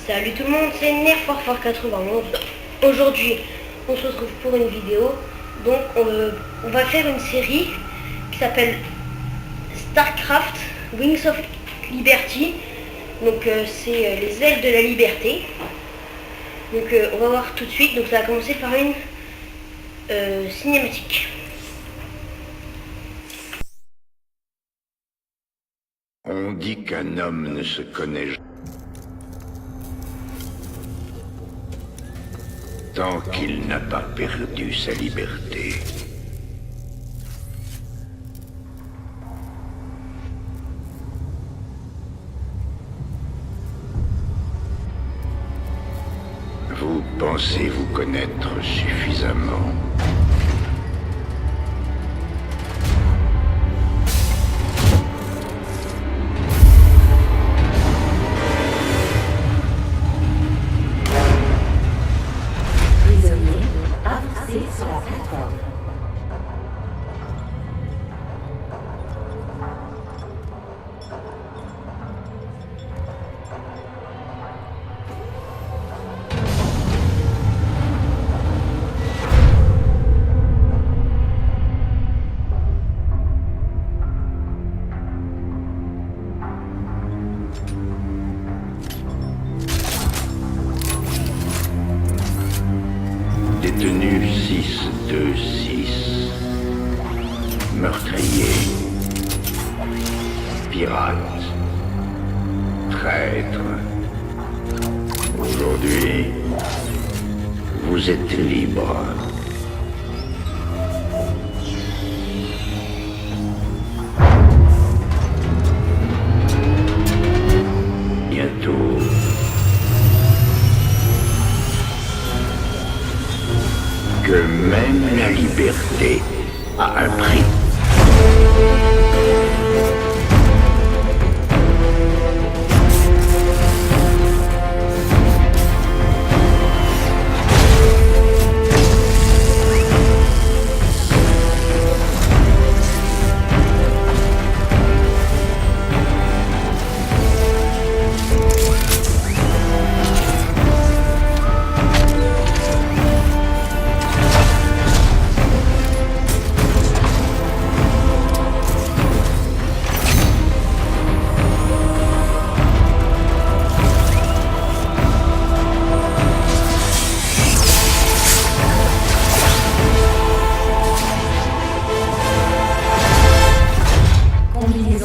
Salut tout le monde, c'est Nerf4491. Aujourd'hui, on se retrouve pour une vidéo. Donc, on va faire une série qui s'appelle StarCraft Wings of Liberty. Donc, c'est les ailes de la liberté. Donc, on va voir tout de suite. Donc, ça va commencer par une cinématique. On dit qu'un homme ne se connaît jamais tant qu'il n'a pas perdu sa liberté. Vous pensez vous connaître suffisamment. Sur la plateforme. Détenu 626, meurtrier, pirate, traître. Aujourd'hui, vous êtes libre. Bientôt, que même la liberté a un prix.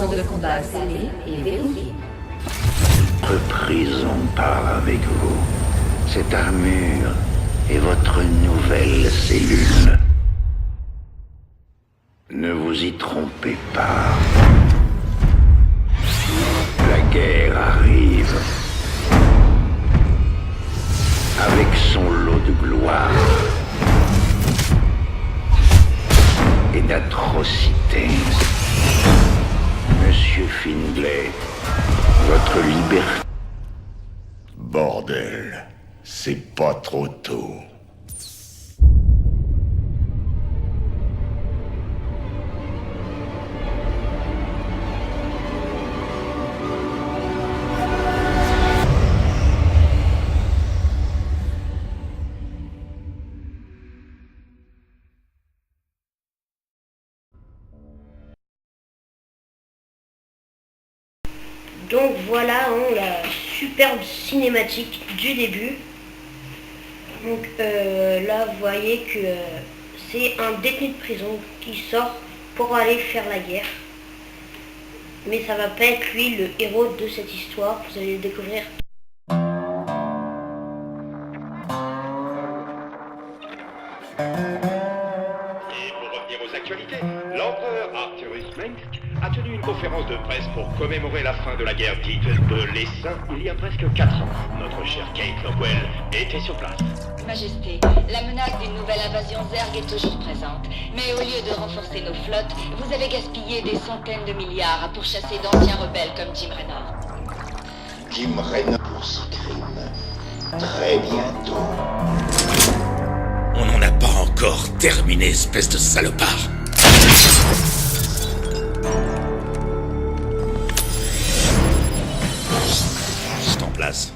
De combat scellé et verrouillé. Votre prison part avec vous. Cette armure est votre nouvelle cellule. Ne vous y trompez pas. La guerre arrive. Avec son lot de gloire et d'atrocités. Monsieur Findlay, votre liberté... Bordel, c'est pas trop tôt. Donc voilà la superbe cinématique du début. Donc là vous voyez que c'est un détenu de prison qui sort pour aller faire la guerre. Mais ça va pas être lui le héros de cette histoire, vous allez le découvrir. Et pour revenir aux actualités, l'empereur Arthurus Menck a tenu une conférence de presse pour commémorer la fin de la guerre dite de l'Essaim il y a presque 4 ans. Notre chère Kate Lockwell était sur place. Majesté, la menace d'une nouvelle invasion Zerg est toujours présente. Mais au lieu de renforcer nos flottes, vous avez gaspillé des centaines de milliards à pourchasser d'anciens rebelles comme Jim Raynor. Jim Raynor pour ce crime. Très bientôt. On n'en a pas encore terminé, espèce de salopard. place.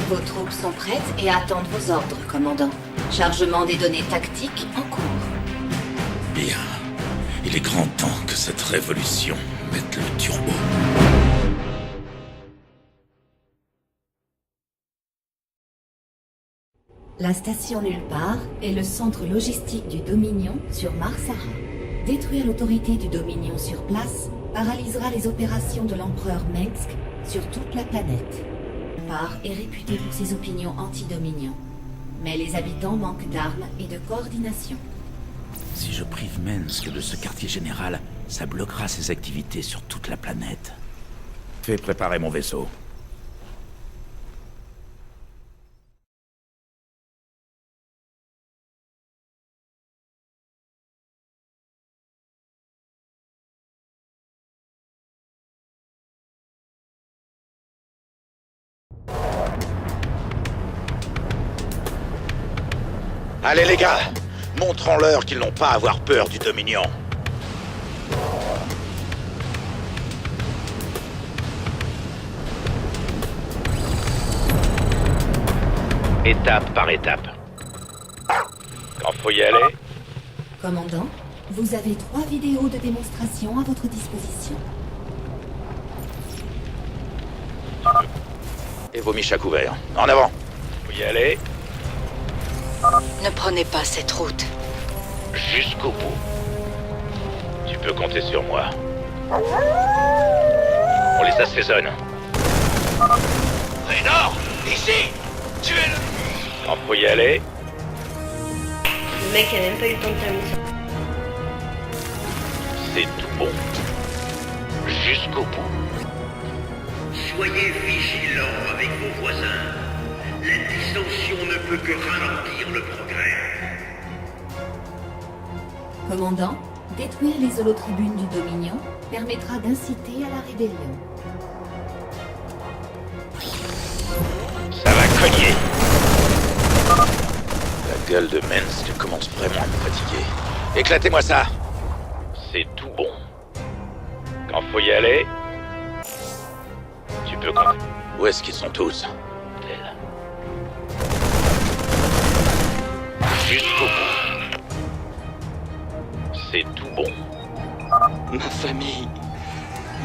Vos troupes sont prêtes et attendent vos ordres, commandant. Chargement des données tactiques en cours. Bien. Il est grand temps que cette révolution mette le turbo. La station Nulle part est le centre logistique du Dominion sur Mars-Ara. Détruire l'autorité du Dominion sur place paralysera les opérations de l'empereur Mengsk sur toute la planète. Nulle part est réputé pour ses opinions anti-Dominion. Mais les habitants manquent d'armes et de coordination. Si je prive Mengsk de ce quartier général, ça bloquera ses activités sur toute la planète. Fais préparer mon vaisseau. Allez les gars, montrons-leur qu'ils n'ont pas à avoir peur du Dominion. Étape par étape. Quand faut y aller, Commandant, vous avez 3 vidéos de démonstration à votre disposition. et vos miches à couvert. En avant. Faut y aller. Ne prenez pas cette route. Jusqu'au bout. Tu peux compter sur moi. On les assaisonne. Raynor, ici. Tu es le... Quand faut y aller. Le mec a même pas eu le temps de terminer ça. C'est tout bon. Jusqu'au bout. Soyez vigilants avec vos voisins. La dissension ne peut que ralentir le progrès. Commandant, détruire les holotribunes du Dominion permettra d'inciter à la rébellion. Ça va cogner. La gueule de Mengsk commence vraiment à me fatiguer. Éclatez-moi ça. C'est tout bon. Quand faut y aller, tu peux compter. Où est-ce qu'ils sont tous? Tel. Jusqu'au bout. C'est tout bon. Ma famille,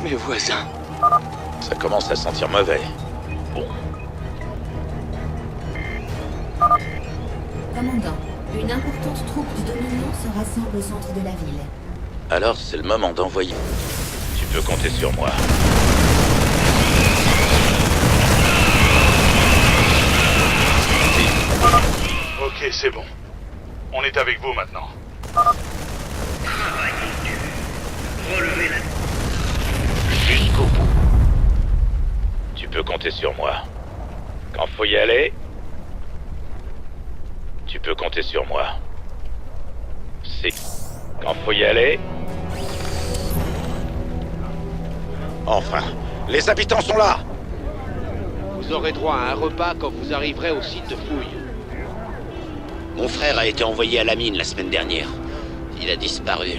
mes voisins. Ça commence à sentir mauvais. Bon. Commandant, une importante troupe du Dominion se rassemble au centre de la ville. Alors c'est le moment d'envoyer. Tu peux compter sur moi. Ok, c'est bon. On est avec vous maintenant. Travaillez dur. Relevez la... Jusqu'au bout. Tu peux compter sur moi. Quand faut y aller, tu peux compter sur moi. C'est... Quand faut y aller... Enfin, les habitants sont là! Vous aurez droit à un repas quand vous arriverez au site de fouille. Mon frère a été envoyé à la mine la semaine dernière. Il a disparu.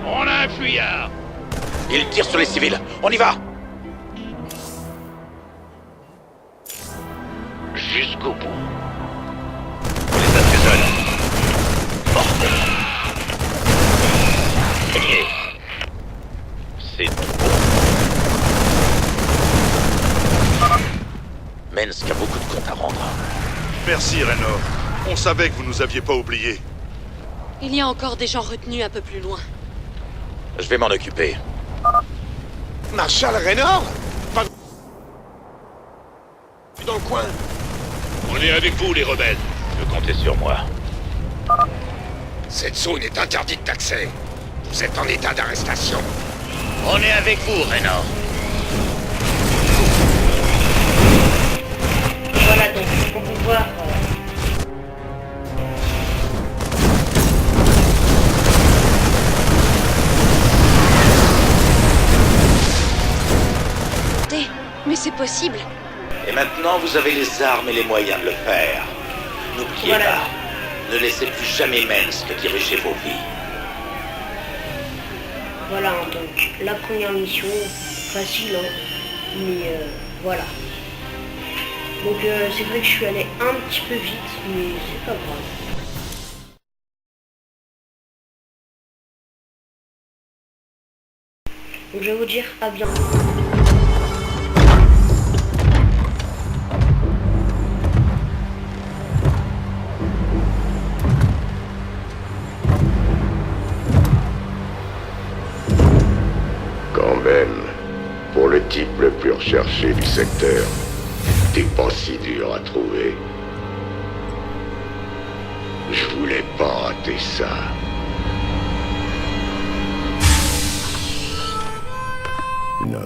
On a un fuyard! Ils tirent sur les civils. On y va! Jusqu'au bout. On les assaisonne. Bordel. Gagné. C'est tout bon. Mengsk a beaucoup de comptes à rendre. Merci, Raynor. On savait que vous nous aviez pas oubliés. Il y a encore des gens retenus un peu plus loin. Je vais m'en occuper. Marshal Raynor? Pas dans le coin. On est avec vous, les rebelles. Tu peux compter sur moi. Cette zone est interdite d'accès. Vous êtes en état d'arrestation. On est avec vous, Raynor. Voilà, donc pour pouvoir... Mais c'est possible. Et maintenant, vous avez les armes et les moyens de le faire. N'oubliez Voilà. pas, ne laissez plus jamais Mengsk diriger vos vies. Voilà, hein, donc la première mission, facile, hein, mais voilà. Donc c'est vrai que je suis allé un petit peu vite, mais c'est pas grave. Donc je vais vous dire à bientôt. Quand même, pour le type le plus recherché du secteur, t'es pas si dur à trouver. Je voulais pas rater ça. Non,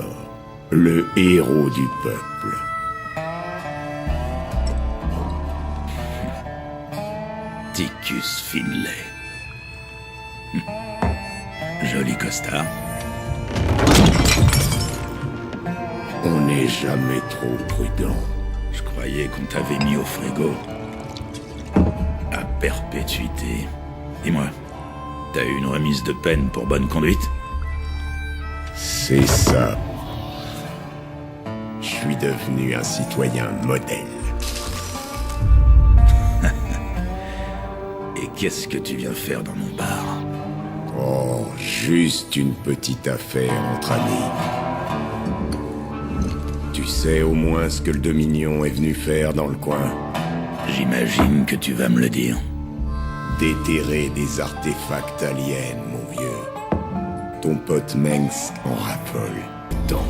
le héros du peuple. Ticus Finlay. Joli costard. On n'est jamais trop prudent. Je croyais qu'on t'avait mis au frigo. À perpétuité. Dis-moi, t'as eu une remise de peine pour bonne conduite? C'est ça. Je suis devenu un citoyen modèle. Et qu'est-ce que tu viens faire dans mon bar? Oh, juste une petite affaire entre amis. Tu sais au moins ce que le Dominion est venu faire dans le coin? J'imagine que tu vas me le dire. Déterrer des artefacts aliens, mon vieux. Ton pote Mengs en raffole tant.